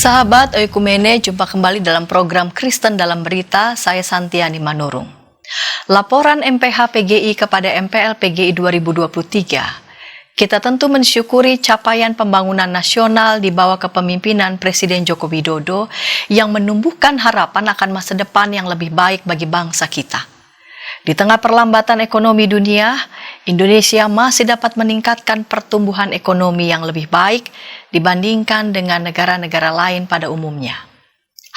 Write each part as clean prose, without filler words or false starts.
Sahabat Oikumene, jumpa kembali dalam program Kristen dalam Berita, saya Santiani Manurung. Laporan MPH PGI kepada MPL PGI 2023. Kita tentu mensyukuri capaian pembangunan nasional di bawah kepemimpinan Presiden Joko Widodo yang menumbuhkan harapan akan masa depan yang lebih baik bagi bangsa kita. Di tengah perlambatan ekonomi dunia, Indonesia masih dapat meningkatkan pertumbuhan ekonomi yang lebih baik dibandingkan dengan negara-negara lain pada umumnya.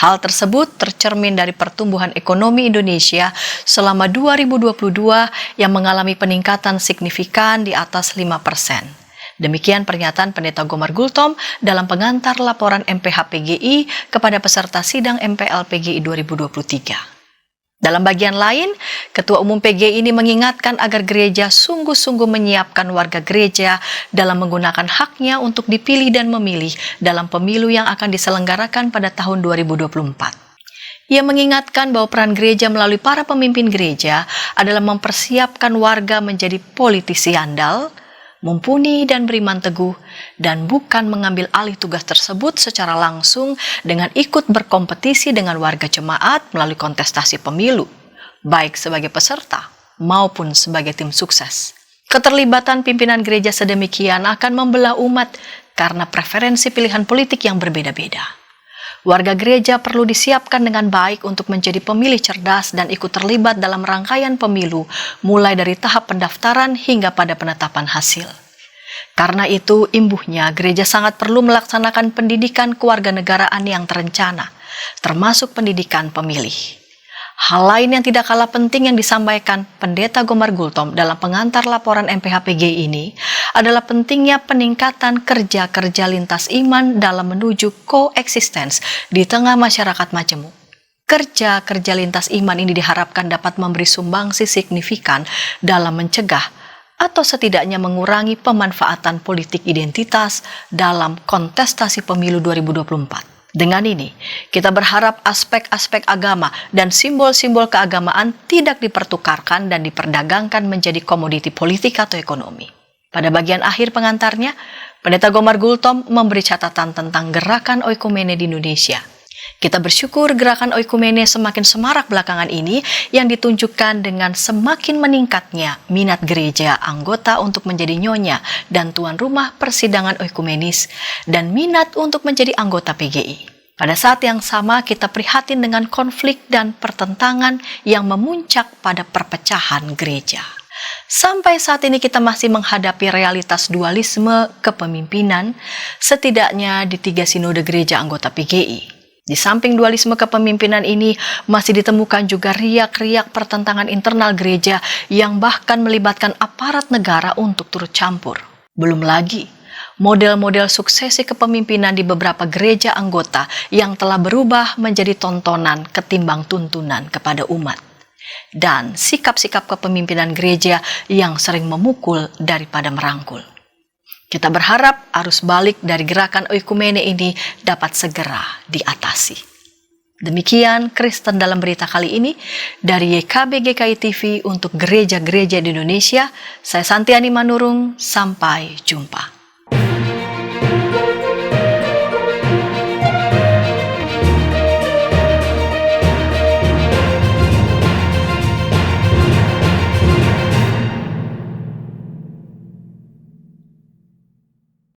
Hal tersebut tercermin dari pertumbuhan ekonomi Indonesia selama 2022 yang mengalami peningkatan signifikan di atas 5%. Demikian pernyataan Pendeta Gomar Gultom dalam pengantar laporan MPH PGI kepada peserta sidang MPL PGI 2023. Dalam bagian lain, Ketua Umum PGI ini mengingatkan agar gereja sungguh-sungguh menyiapkan warga gereja dalam menggunakan haknya untuk dipilih dan memilih dalam pemilu yang akan diselenggarakan pada tahun 2024. Ia mengingatkan bahwa peran gereja melalui para pemimpin gereja adalah mempersiapkan warga menjadi politisi andal, mumpuni dan beriman teguh, dan bukan mengambil alih tugas tersebut secara langsung dengan ikut berkompetisi dengan warga jemaat melalui kontestasi pemilu, baik sebagai peserta maupun sebagai tim sukses. Keterlibatan pimpinan gereja sedemikian akan membelah umat karena preferensi pilihan politik yang berbeda-beda. Warga gereja perlu disiapkan dengan baik untuk menjadi pemilih cerdas dan ikut terlibat dalam rangkaian pemilu, mulai dari tahap pendaftaran hingga pada penetapan hasil. Karena itu, imbuhnya gereja sangat perlu melaksanakan pendidikan kewarganegaraan yang terencana, termasuk pendidikan pemilih. Hal lain yang tidak kalah penting yang disampaikan Pendeta Gomar Gultom dalam pengantar laporan MPH PGI ini adalah pentingnya peningkatan kerja-kerja lintas iman dalam menuju koeksistens di tengah masyarakat majemuk. Kerja-kerja lintas iman ini diharapkan dapat memberi sumbangsi signifikan dalam mencegah atau setidaknya mengurangi pemanfaatan politik identitas dalam kontestasi pemilu 2024. Dengan ini, kita berharap aspek-aspek agama dan simbol-simbol keagamaan tidak dipertukarkan dan diperdagangkan menjadi komoditi politik atau ekonomi. Pada bagian akhir pengantarnya, Pendeta Gomar Gultom memberi catatan tentang gerakan Oikumene di Indonesia. Kita bersyukur gerakan Oikumene semakin semarak belakangan ini yang ditunjukkan dengan semakin meningkatnya minat gereja anggota untuk menjadi nyonya dan tuan rumah persidangan oikumenis dan minat untuk menjadi anggota PGI. Pada saat yang sama kita prihatin dengan konflik dan pertentangan yang memuncak pada perpecahan gereja. Sampai saat ini kita masih menghadapi realitas dualisme kepemimpinan setidaknya di 3 sinode gereja anggota PGI. Di samping dualisme kepemimpinan ini, masih ditemukan juga riak-riak pertentangan internal gereja yang bahkan melibatkan aparat negara untuk turut campur. Belum lagi, model-model suksesi kepemimpinan di beberapa gereja anggota yang telah berubah menjadi tontonan ketimbang tuntunan kepada umat. Dan sikap-sikap kepemimpinan gereja yang sering memukul daripada merangkul. Kita berharap arus balik dari gerakan Oikumene ini dapat segera diatasi. Demikian Kristen dalam Berita kali ini dari YKB GKI TV untuk gereja-gereja di Indonesia. Saya Santiani Manurung, sampai jumpa.